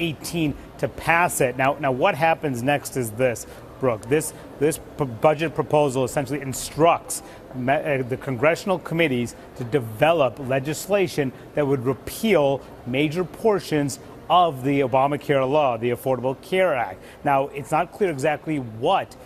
18 to pass it. Now what happens next is this, Brooke. This budget proposal essentially instructs the congressional committees to develop legislation that would repeal major portions of the Obamacare law, the Affordable Care Act. Now, it's not clear exactly what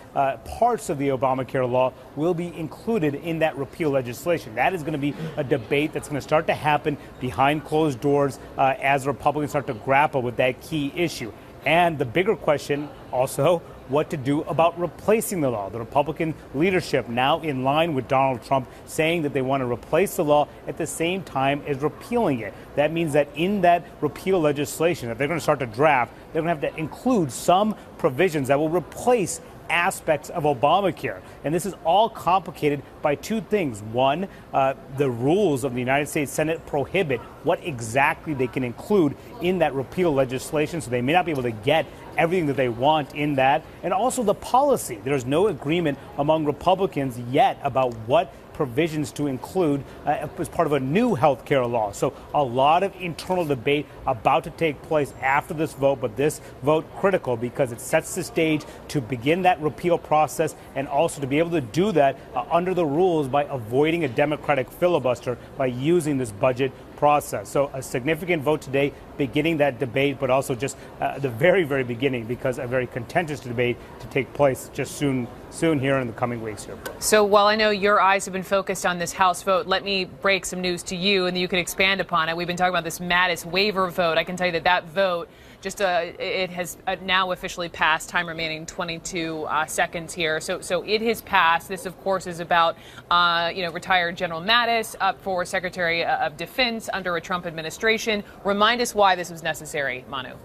parts of the Obamacare law will be included in that repeal legislation. That is going to be a debate that's going to start to happen behind closed doors as Republicans start to grapple with that key issue. And the bigger question also, what to do about replacing the law. The Republican leadership now in line with Donald Trump saying that they want to replace the law at the same time as repealing it. That means that in that repeal legislation that they're going to start to draft, they're going to have to include some provisions that will replace aspects of Obamacare. And this is all complicated by two things. One, the rules of the United States Senate prohibit what exactly they can include in that repeal legislation, so they may not be able to get everything that they want in that. And also the policy. There's no agreement among Republicans yet about what provisions to include as part of a new health care law. So a lot of internal debate about to take place after this vote, but this vote critical because it sets the stage to begin that repeal process and also to be able to do that under the rules by avoiding a Democratic filibuster by using this budget process. So a significant vote today beginning that debate, but also just the very, very beginning because a very contentious debate to take place just soon here in the coming weeks here. So while I know your eyes have been focused on this House vote, let me break some news to you and you can expand upon it. We've been talking about this Mattis waiver vote. I can tell you that vote just it has now officially passed. Time remaining 22 seconds here. So it has passed. This, of course, is about retired General Mattis up for Secretary of Defense under a Trump administration. Remind us why this was necessary, Manu.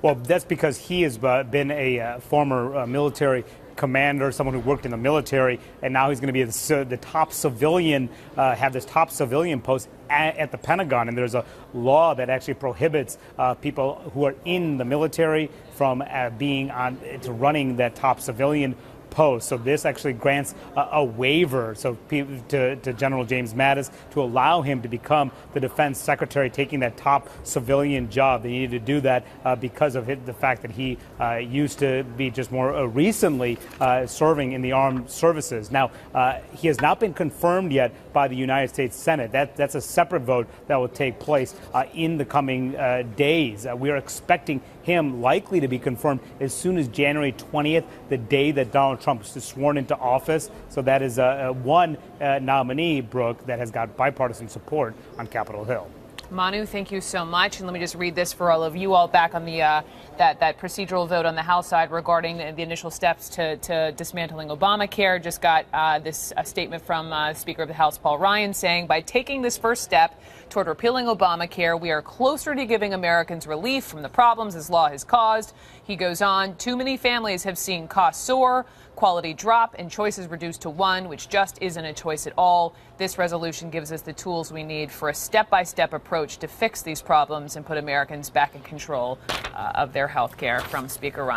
Well, that's because he has been a former military commander, someone who worked in the military, and now he's going to be the top civilian, have this top civilian post at the Pentagon. And there's a law that actually prohibits people who are in the military from running that top civilian post. So this actually grants a waiver to General James Mattis to allow him to become the defense secretary, taking that top civilian job. They needed to do that because of the fact that he used to be just more recently serving in the armed services. Now, he has not been confirmed yet by the United States Senate. That's a separate vote that will take place in the coming days. We are expecting him likely to be confirmed as soon as January 20th, the day that Donald Trump was sworn into office. So that is one nominee, Brooke, that has got bipartisan support on Capitol Hill. Manu, thank you so much. And let me just read this for all of you all back on the that procedural vote on the House side regarding the initial steps to dismantling Obamacare. Just got this statement from Speaker of the House, Paul Ryan, saying, by taking this first step toward repealing Obamacare, we are closer to giving Americans relief from the problems this law has caused. He goes on, too many families have seen costs soar, quality drop, and choices reduced to one, which just isn't a choice at all. This resolution gives us the tools we need for a step-by-step approach to fix these problems and put Americans back in control of their health care. From Speaker Ryan.